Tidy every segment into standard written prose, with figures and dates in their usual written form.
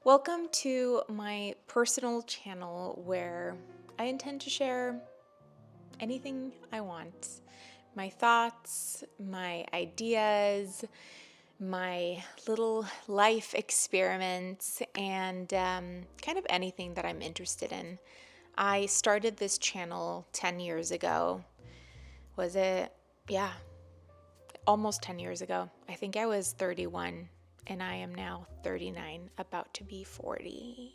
Welcome to my personal channel where I intend to share anything I want. My thoughts, my ideas, my little life experiments, and kind of anything that I'm interested in. I started this channel 10 years ago. Was it? Yeah, almost 10 years ago. I think I was 31 and I am now 39, about to be 40.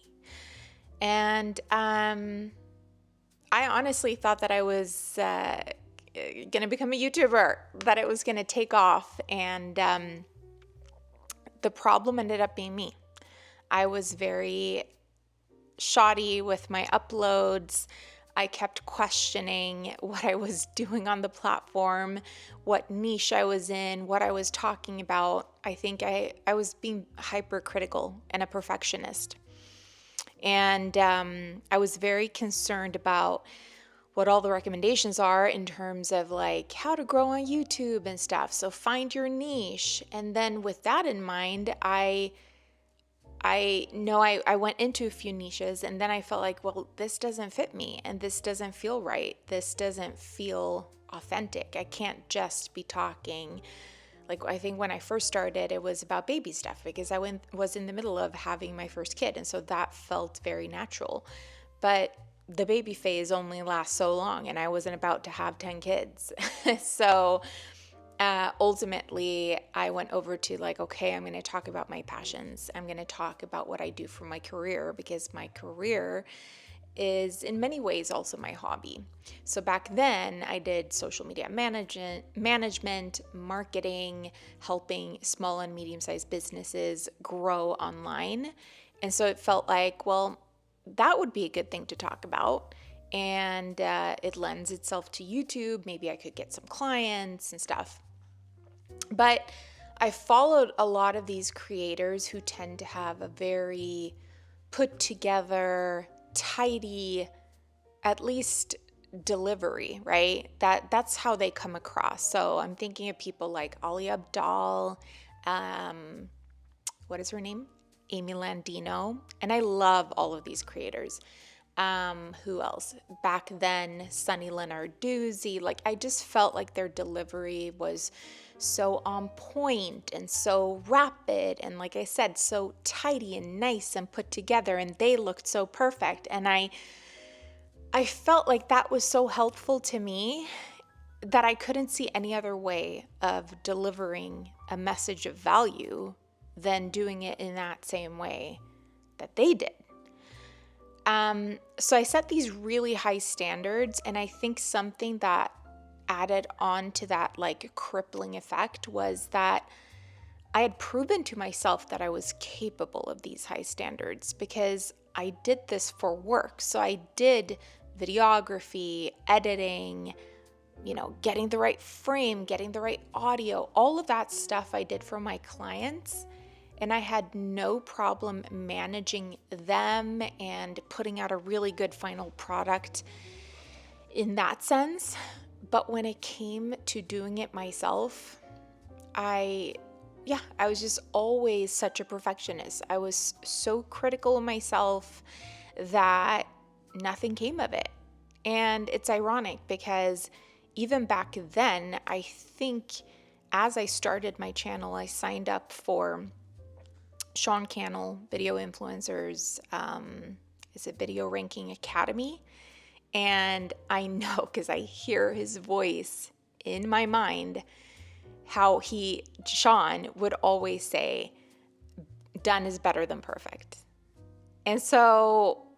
And I honestly thought that I was going to become a YouTuber, that it was going to take off. And the problem ended up being me. I was very shoddy with my uploads. I kept questioning what I was doing on the platform, what niche I was in, what I was talking about. I think I was being hypercritical and a perfectionist. And I was very concerned about what all the recommendations are in terms of like how to grow on YouTube and stuff. So find your niche. And then with that in mind, I know I went into a few niches and then I felt like, well, this doesn't fit me and this doesn't feel right. This doesn't feel authentic. I can't just be talking. Like, I think when I first started, it was about baby stuff because I was in the middle of having my first kid. And so that felt very natural. But the baby phase only lasts so long and I wasn't about to have 10 kids. So ultimately, I went over to like, okay, I'm going to talk about my passions. I'm going to talk about what I do for my career because my career is in many ways also my hobby. So back then, I did social media management, marketing, helping small and medium-sized businesses grow online. And so it felt like, well, that would be a good thing to talk about. And it lends itself to YouTube. Maybe I could get some clients and stuff. But I followed a lot of these creators who tend to have a very put together, tidy, at least delivery, right? That's how they come across. So I'm thinking of people like Ali Abdaal, what is her name? Amy Landino. And I love all of these creators. Who else? Back then, Sunny Lenarduzzi. Like, I just felt like their delivery was so on point and so rapid. And like I said, so tidy and nice and put together. And they looked so perfect. And I felt like that was so helpful to me that I couldn't see any other way of delivering a message of value than doing it in that same way that they did. So I set these really high standards, and I think something that added on to that like crippling effect was that I had proven to myself that I was capable of these high standards because I did this for work. So I did videography, editing, getting the right frame, getting the right audio, all of that stuff I did for my clients. And I had no problem managing them and putting out a really good final product in that sense. But when it came to doing it myself, I was just always such a perfectionist. I was so critical of myself that nothing came of it. And it's ironic because even back then, I think as I started my channel, I signed up for Sean Cannell, Video Influencers, is it Video Ranking Academy? And I know because I hear his voice in my mind how Sean would always say, done is better than perfect. And so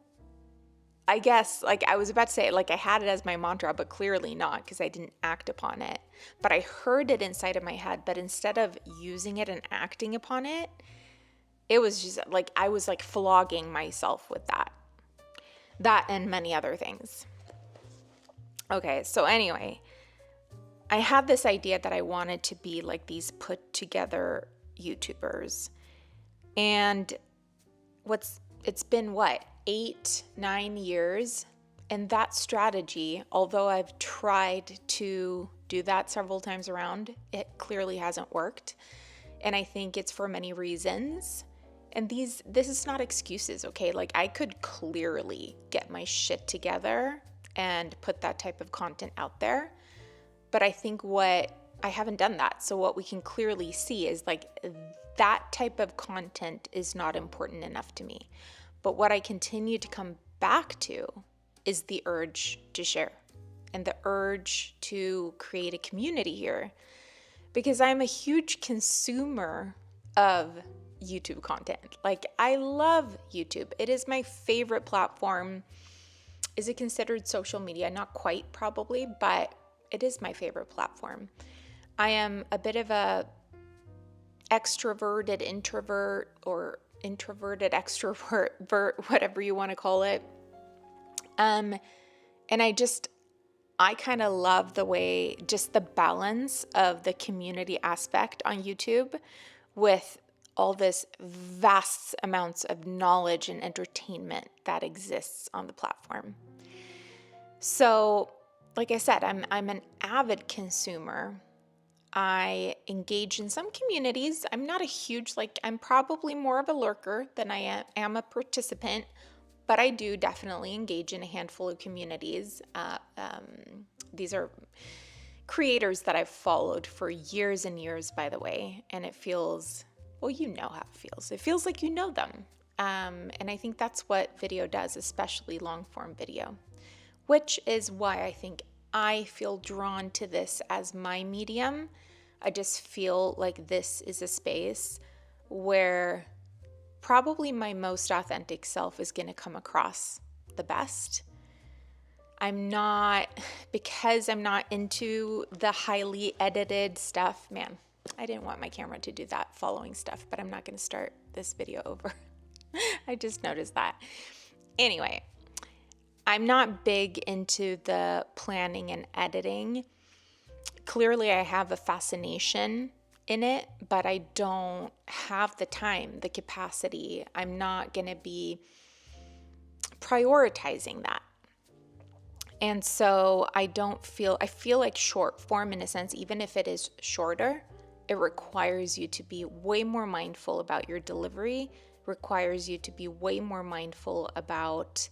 I guess like I was about to say, like I had it as my mantra, but clearly not because I didn't act upon it. But I heard it inside of my head, but instead of using it and acting upon it, it was just like I was like flogging myself with that and many other things. Okay, so anyway, I had this idea that I wanted to be like these put together YouTubers. And it's been 8-9 years, and that strategy, although I've tried to do that several times around, it clearly hasn't worked. And I think it's for many reasons. And this is not excuses, okay? Like, I could clearly get my shit together and put that type of content out there. But I think I haven't done that. So what we can clearly see is like that type of content is not important enough to me. But what I continue to come back to is the urge to share and the urge to create a community here, because I'm a huge consumer of YouTube content. Like, I love YouTube. It is my favorite platform. Is it considered social media? Not quite, probably, but it is my favorite platform. I am a bit of a extroverted introvert, or introverted extrovert, whatever you want to call it. And I kind of love the way, just the balance of the community aspect on YouTube with all this vast amounts of knowledge and entertainment that exists on the platform. So, like I said, I'm an avid consumer. I engage in some communities. I'm not a huge, I'm probably more of a lurker than I am a participant, but I do definitely engage in a handful of communities. These are creators that I've followed for years and years, by the way, and it feels, well, you know how it feels. It feels like you know them. And I think that's what video does, especially long form video, which is why I think I feel drawn to this as my medium. I just feel like this is a space where probably my most authentic self is going to come across the best. Because I'm not into the highly edited stuff. Man, I didn't want my camera to do that following stuff, but I'm not going to start this video over. I just noticed that. Anyway, I'm not big into the planning and editing. Clearly, I have a fascination in it, but I don't have the time, the capacity. I'm not going to be prioritizing that. And so I feel like short form, in a sense, even if it is shorter, it requires you to be way more mindful about your delivery, requires you to be way more mindful about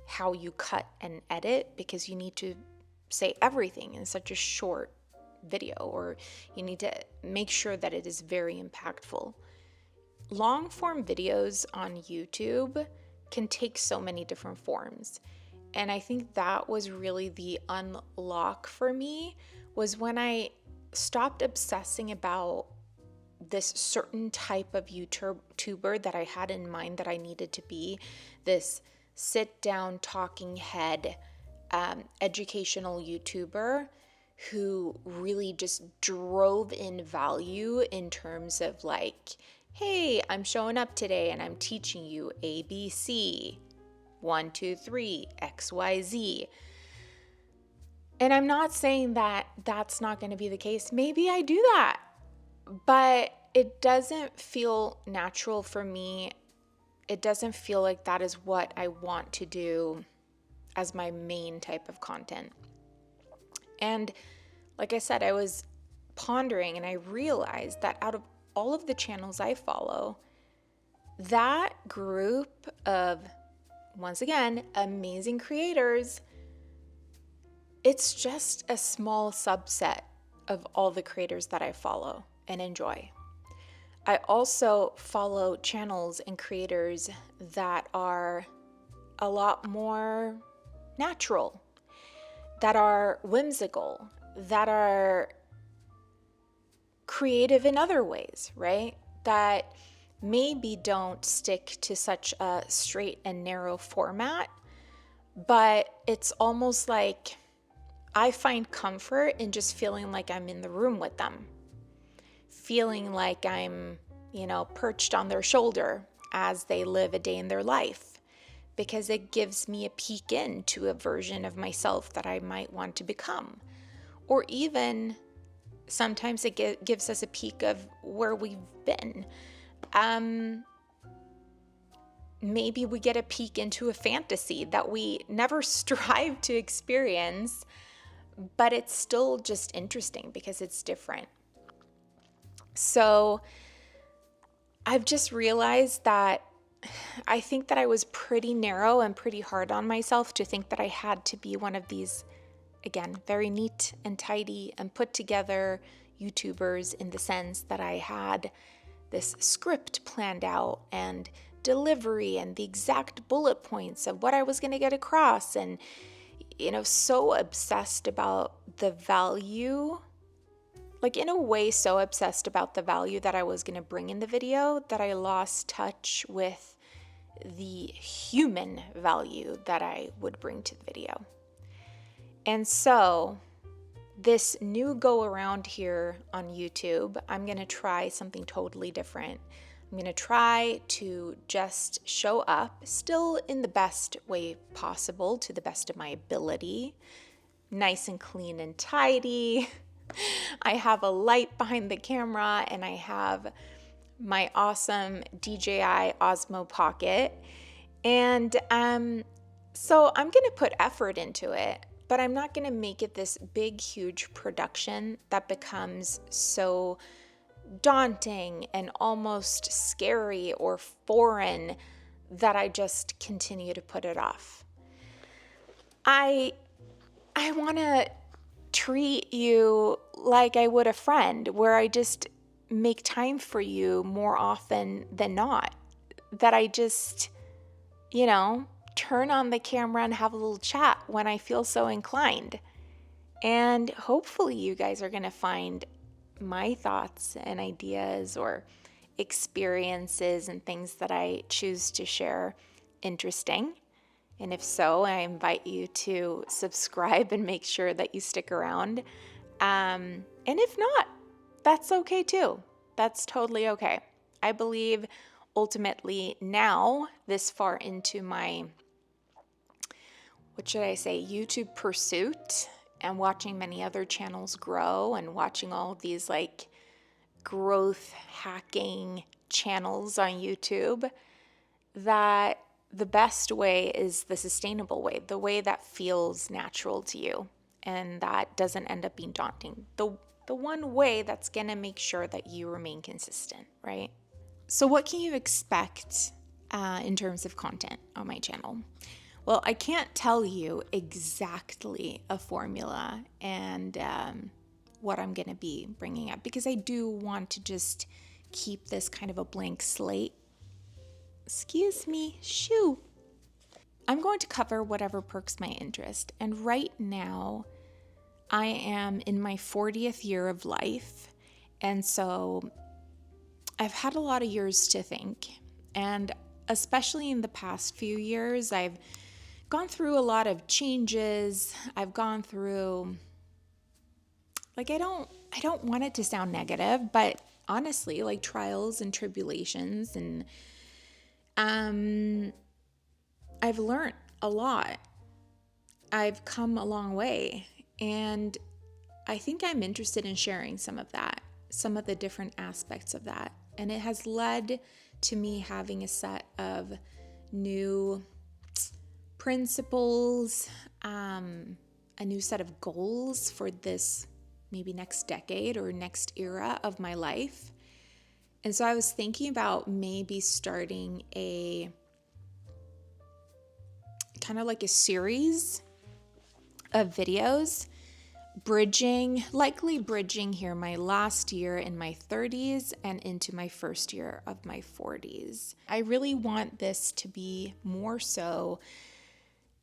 how you cut and edit, because you need to say everything in such a short video, or you need to make sure that it is very impactful. Long form videos on YouTube can take so many different forms. And I think that was really the unlock for me, was when I stopped obsessing about this certain type of YouTuber that I had in mind that I needed to be, this sit down talking head educational YouTuber who really just drove in value in terms of like, hey, I'm showing up today and I'm teaching you ABC, 1, 2, 3, XYZ. And I'm not saying that that's not going to be the case. Maybe I do that, but it doesn't feel natural for me. It doesn't feel like that is what I want to do as my main type of content. And like I said, I was pondering and I realized that out of all of the channels I follow, that group of, once again, amazing creators, it's just a small subset of all the creators that I follow and enjoy. I also follow channels and creators that are a lot more natural, that are whimsical, that are creative in other ways, right? That maybe don't stick to such a straight and narrow format, but it's almost like I find comfort in just feeling like I'm in the room with them, feeling like I'm, perched on their shoulder as they live a day in their life, because it gives me a peek into a version of myself that I might want to become. Or even sometimes it gives us a peek of where we've been. Maybe we get a peek into a fantasy that we never strive to experience, but it's still just interesting because it's different. So I've just realized that I think that I was pretty narrow and pretty hard on myself to think that I had to be one of these, again, very neat and tidy and put together YouTubers, in the sense that I had this script planned out and delivery and the exact bullet points of what I was going to get across, and so obsessed about the value, like in a way so obsessed about the value that I was going to bring in the video, that I lost touch with the human value that I would bring to the video. And so this new go around here on YouTube, I'm going to try something totally different. I'm going to try to just show up, still in the best way possible, to the best of my ability, nice and clean and tidy. I have a light behind the camera, and I have my awesome DJI Osmo Pocket. And so I'm going to put effort into it, but I'm not going to make it this big, huge production that becomes so daunting and almost scary or foreign that I just continue to put it off. I want to treat you like I would a friend, where I just make time for you more often than not. That I just, turn on the camera and have a little chat when I feel so inclined. And hopefully you guys are going to find my thoughts and ideas or experiences and things that I choose to share interesting. And if so, I invite you to subscribe and make sure that you stick around. And if not, that's okay too. That's totally okay. I believe ultimately now, this far into my, YouTube pursuit, and watching many other channels grow and watching all of these like growth hacking channels on YouTube, that the best way is the sustainable way, the way that feels natural to you and that doesn't end up being daunting. The one way that's going to make sure that you remain consistent, right? So what can you expect in terms of content on my channel? Well, I can't tell you exactly a formula and what I'm going to be bringing up, because I do want to just keep this kind of a blank slate. Excuse me, shoo. I'm going to cover whatever perks my interest. And right now, I am in my 40th year of life. And so I've had a lot of years to think. And especially in the past few years, I've gone through a lot of changes. I've gone through, I don't want it to sound negative, but honestly, like trials and tribulations, and I've learned a lot. I've come a long way, and I think I'm interested in sharing some of that, some of the different aspects of that. And it has led to me having a set of new principles, a new set of goals for this maybe next decade or next era of my life. And so I was thinking about maybe starting a kind of like a series of videos, likely bridging here my last year in my 30s and into my first year of my 40s. I really want this to be more so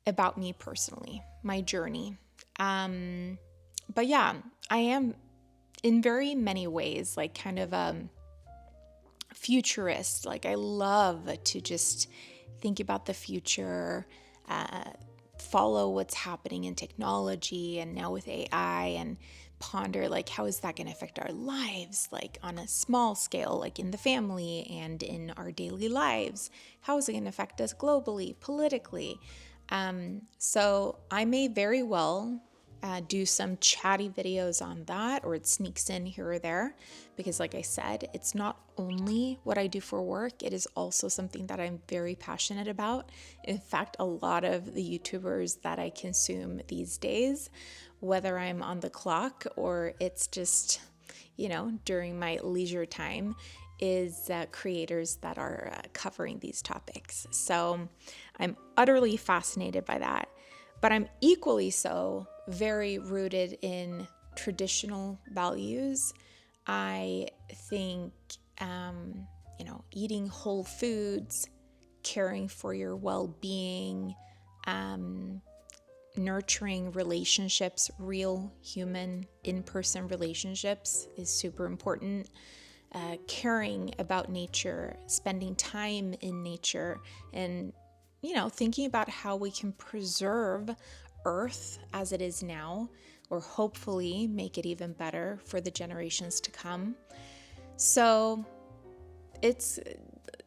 about me personally, my journey. But yeah, I am in very many ways like kind of a futurist. Like I love to just think about the future, follow what's happening in technology and now with AI, and ponder like how is that going to affect our lives, like on a small scale, like in the family and in our daily lives. How is it going to affect us globally, politically? So I may very well do some chatty videos on that, or it sneaks in here or there, because like I said, it's not only what I do for work, it is also something that I'm very passionate about. In fact, a lot of the YouTubers that I consume these days, whether I'm on the clock or it's just, during my leisure time, is creators that are covering these topics. So I'm utterly fascinated by that. But I'm equally so very rooted in traditional values. I think, eating whole foods, caring for your well-being, nurturing relationships, real human in-person relationships is super important. Caring about nature, spending time in nature, and thinking about how we can preserve Earth as it is now, or hopefully make it even better for the generations to come. So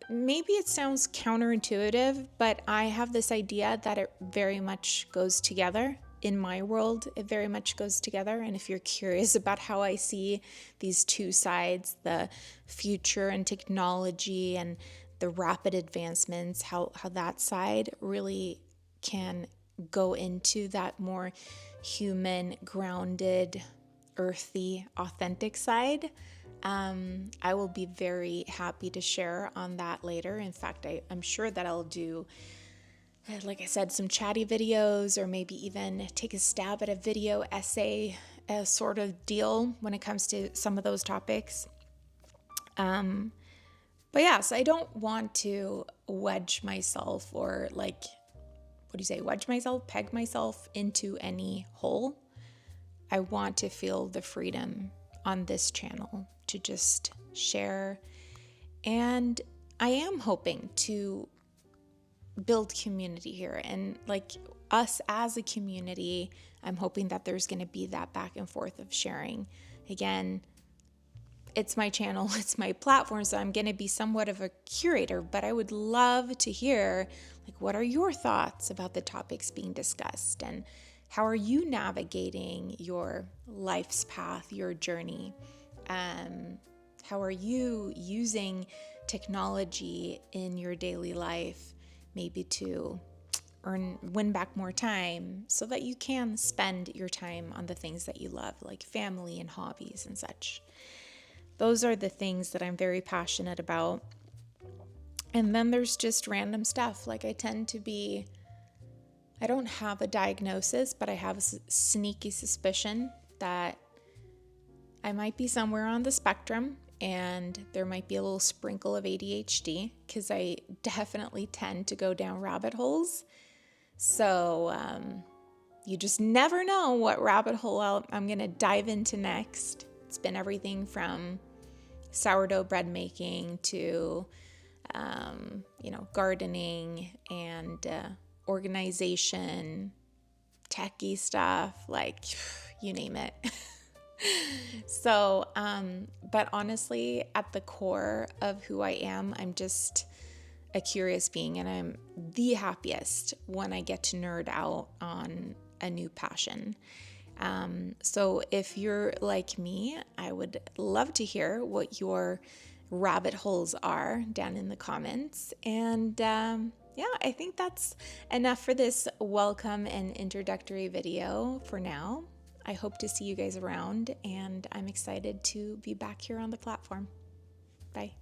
maybe it sounds counterintuitive, but I have this idea that it very much goes together. In my world, it very much goes together. And if you're curious about how I see these two sides, the future and technology and the rapid advancements, how that side really can go into that more human, grounded, earthy, authentic side, I will be very happy to share on that later. In fact, I'm sure that I'll do, like I said, some chatty videos, or maybe even take a stab at a video essay sort of deal when it comes to some of those topics. But yes, I don't want to wedge myself, or peg myself into any hole. I want to feel the freedom on this channel to just share. And I am hoping to build community here. And like us as a community, I'm hoping that there's going to be that back and forth of sharing. Again, it's my channel, it's my platform, so I'm going to be somewhat of a curator, but I would love to hear, what are your thoughts about the topics being discussed, and how are you navigating your life's path, your journey? How are you using technology in your daily life, maybe to win back more time so that you can spend your time on the things that you love, like family and hobbies and such. Those are the things that I'm very passionate about. And then there's just random stuff. I don't have a diagnosis, but I have a sneaky suspicion that I might be somewhere on the spectrum, and there might be a little sprinkle of ADHD, because I definitely tend to go down rabbit holes. So you just never know what rabbit hole I'm going to dive into next. It's been everything from sourdough bread making to, gardening and organization, techie stuff, you name it. So, but honestly, at the core of who I am, I'm just a curious being, and I'm the happiest when I get to nerd out on a new passion. So if you're like me, I would love to hear what your rabbit holes are down in the comments. And I think that's enough for this welcome and introductory video for now. I hope to see you guys around, and I'm excited to be back here on the platform. Bye.